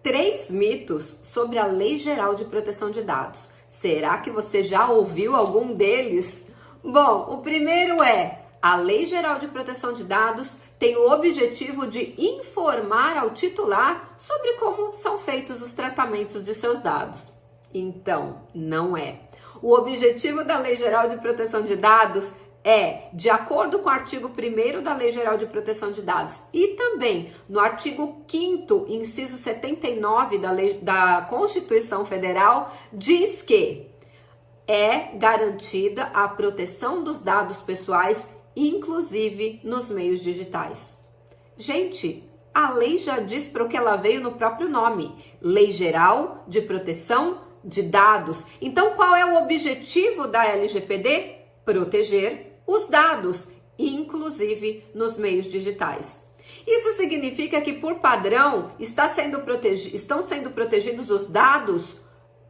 3 mitos sobre a Lei Geral de Proteção de Dados. Será que você já ouviu algum deles? Bom, o primeiro é: a Lei Geral de Proteção de Dados tem o objetivo de informar ao titular sobre como são feitos os tratamentos de seus dados. Então, não é. O objetivo da Lei Geral de Proteção de Dados é, de acordo com o artigo 1º da Lei Geral de Proteção de Dados e também no artigo 5º, inciso 79 da Constituição Federal, diz que é garantida a proteção dos dados pessoais, inclusive nos meios digitais. Gente, a lei já diz para o que ela veio no próprio nome: Lei Geral de Proteção de Dados. Então, qual é o objetivo da LGPD? Proteger os dados, inclusive nos meios digitais. Isso significa que, por padrão, estão sendo protegidos os dados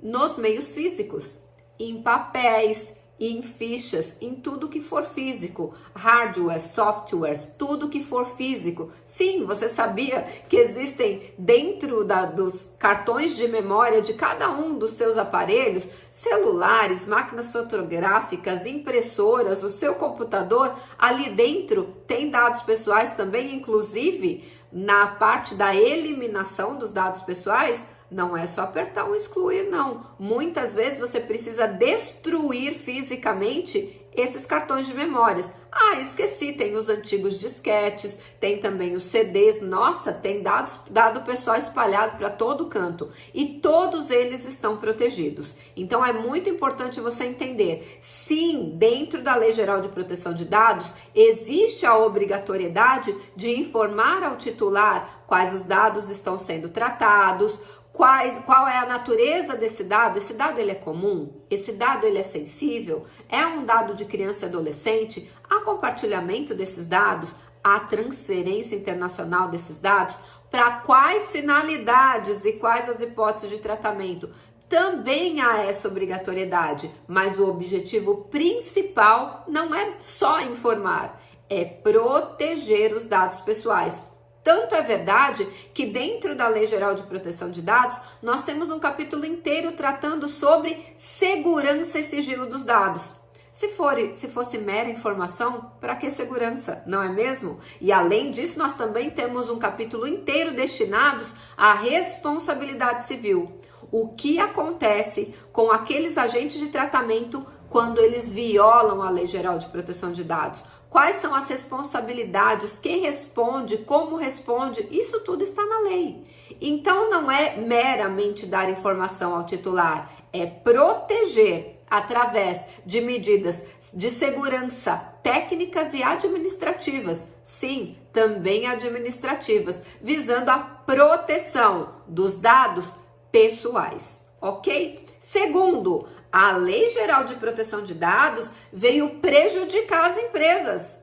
nos meios físicos, em papéis, em fichas, em tudo que for físico, hardware, softwares, tudo que for físico. Sim, você sabia que existem dentro dos cartões de memória de cada um dos seus aparelhos, celulares, máquinas fotográficas, impressoras, o seu computador, ali dentro tem dados pessoais também, inclusive na parte da eliminação dos dados pessoais. Não é só apertar o excluir, não. Muitas vezes você precisa destruir fisicamente esses cartões de memórias. Ah, esqueci, tem os antigos disquetes, tem também os CDs. Nossa, tem dado pessoal espalhado para todo canto. E todos eles estão protegidos. Então é muito importante você entender. Sim, dentro da Lei Geral de Proteção de Dados, existe a obrigatoriedade de informar ao titular quais os dados estão sendo tratados, qual é a natureza desse dado. Esse dado ele é comum? Esse dado ele é sensível? É um dado de criança e adolescente? Há compartilhamento desses dados? Há transferência internacional desses dados? Para quais finalidades e quais as hipóteses de tratamento? Também há essa obrigatoriedade, mas o objetivo principal não é só informar, é proteger os dados pessoais. Tanto é verdade que dentro da Lei Geral de Proteção de Dados, nós temos um capítulo inteiro tratando sobre segurança e sigilo dos dados. Se fosse mera informação, para que segurança, não é mesmo? E além disso, nós também temos um capítulo inteiro destinado à responsabilidade civil. O que acontece com aqueles agentes de tratamento quando eles violam a Lei Geral de Proteção de Dados? Quais são as responsabilidades? Quem responde? Como responde? Isso tudo está na lei. Então não é meramente dar informação ao titular, é proteger através de medidas de segurança técnicas e administrativas. Sim, também administrativas, visando a proteção dos dados pessoais, ok? Segundo, a Lei Geral de Proteção de Dados veio prejudicar as empresas.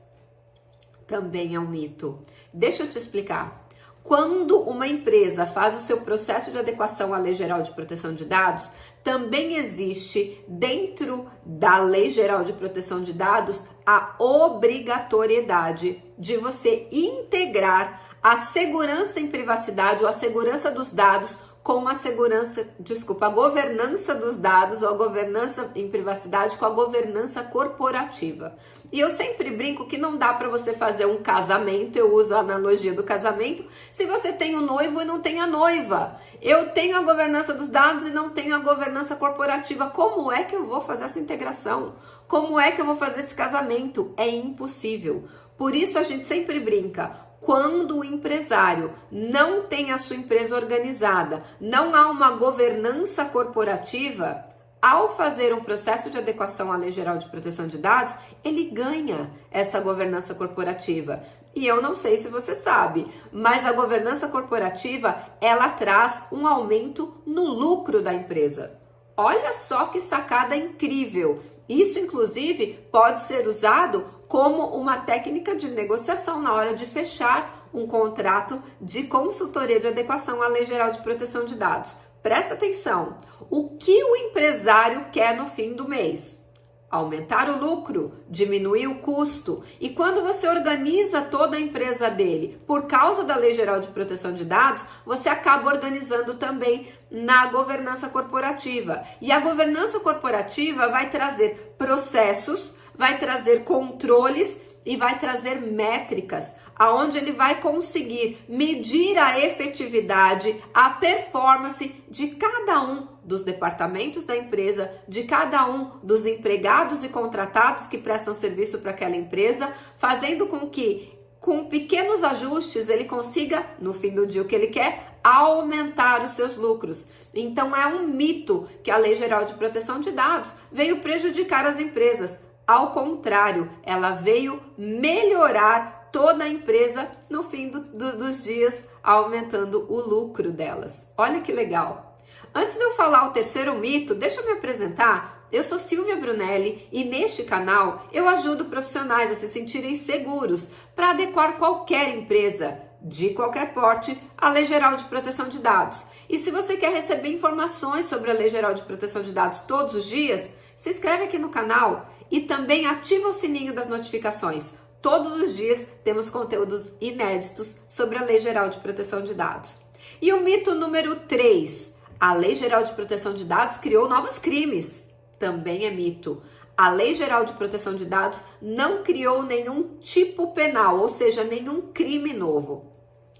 Também é um mito. Deixa eu te explicar. Quando uma empresa faz o seu processo de adequação à Lei Geral de Proteção de Dados, também existe dentro da Lei Geral de Proteção de Dados a obrigatoriedade de você integrar a segurança em privacidade ou a segurança dos dados com a governança dos dados ou a governança em privacidade com a governança corporativa. E eu sempre brinco que não dá para você fazer um casamento, eu uso a analogia do casamento, se você tem o noivo e não tem a noiva. Eu tenho a governança dos dados e não tenho a governança corporativa. Como é que eu vou fazer essa integração? Como é que eu vou fazer esse casamento? É impossível. Por isso a gente sempre brinca. Quando o empresário não tem a sua empresa organizada, não há uma governança corporativa, ao fazer um processo de adequação à Lei Geral de Proteção de Dados, ele ganha essa governança corporativa. E eu não sei se você sabe, mas a governança corporativa, ela traz um aumento no lucro da empresa. Olha só que sacada incrível! Isso, inclusive, pode ser usado como uma técnica de negociação na hora de fechar um contrato de consultoria de adequação à Lei Geral de Proteção de Dados. Presta atenção, o que o empresário quer no fim do mês? aumentar o lucro, diminuir o custo. E quando você organiza toda a empresa dele por causa da Lei Geral de Proteção de Dados, você acaba organizando também na governança corporativa. E a governança corporativa vai trazer processos, vai trazer controles e vai trazer métricas, aonde ele vai conseguir medir a efetividade, a performance de cada um dos departamentos da empresa, de cada um dos empregados e contratados que prestam serviço para aquela empresa, fazendo com que, com pequenos ajustes, ele consiga, no fim do dia, o que ele quer, aumentar os seus lucros. Então, é um mito que a Lei Geral de Proteção de Dados veio prejudicar as empresas. Ao contrário, ela veio melhorar toda a empresa no fim dos dias, aumentando o lucro delas. Olha que legal! Antes de eu falar o terceiro mito, deixa eu me apresentar. Eu sou Silvia Brunelli e neste canal eu ajudo profissionais a se sentirem seguros para adequar qualquer empresa, de qualquer porte, à Lei Geral de Proteção de Dados. E se você quer receber informações sobre a Lei Geral de Proteção de Dados todos os dias, se inscreve aqui no canal e também ativa o sininho das notificações. Todos os dias temos conteúdos inéditos sobre a Lei Geral de Proteção de Dados. E o mito número 3, a Lei Geral de Proteção de Dados criou novos crimes. Também é mito. A Lei Geral de Proteção de Dados não criou nenhum tipo penal, ou seja, nenhum crime novo.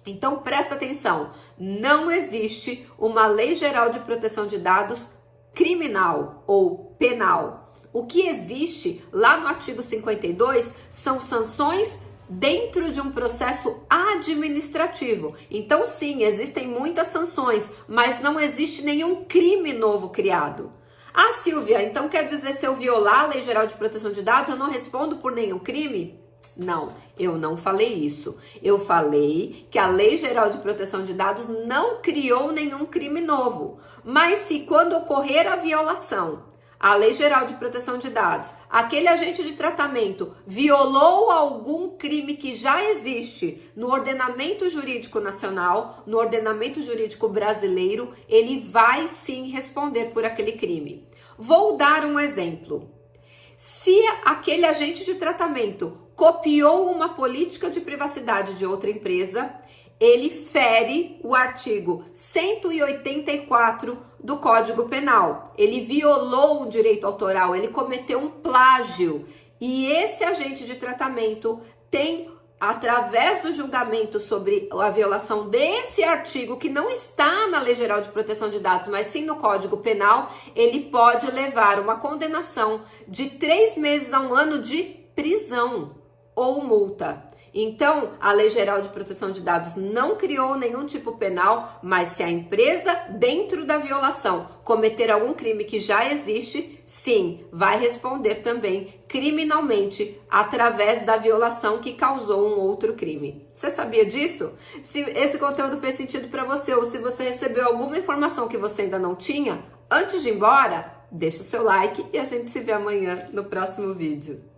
Então presta atenção, não existe uma Lei Geral de Proteção de Dados criminal ou penal. O que existe lá no artigo 52 são sanções dentro de um processo administrativo. Então, sim, existem muitas sanções, mas não existe nenhum crime novo criado. Ah, Silvia, então quer dizer se eu violar a Lei Geral de Proteção de Dados, eu não respondo por nenhum crime? Não, eu não falei isso. Eu falei que a Lei Geral de Proteção de Dados não criou nenhum crime novo. Mas se quando ocorrer a violação, a Lei Geral de Proteção de Dados, aquele agente de tratamento violou algum crime que já existe no ordenamento jurídico nacional, no ordenamento jurídico brasileiro, ele vai sim responder por aquele crime. Vou dar um exemplo. Se aquele agente de tratamento copiou uma política de privacidade de outra empresa, ele fere o artigo 184 do Código Penal. Ele violou o direito autoral, ele cometeu um plágio. E esse agente de tratamento tem, através do julgamento sobre a violação desse artigo, que não está na Lei Geral de Proteção de Dados, mas sim no Código Penal, ele pode levar uma condenação de 3 meses a 1 ano de prisão ou multa. Então, a Lei Geral de Proteção de Dados não criou nenhum tipo penal, mas se a empresa, dentro da violação, cometer algum crime que já existe, sim, vai responder também criminalmente através da violação que causou um outro crime. Você sabia disso? Se esse conteúdo fez sentido para você ou se você recebeu alguma informação que você ainda não tinha, antes de ir embora, deixa o seu like e a gente se vê amanhã no próximo vídeo.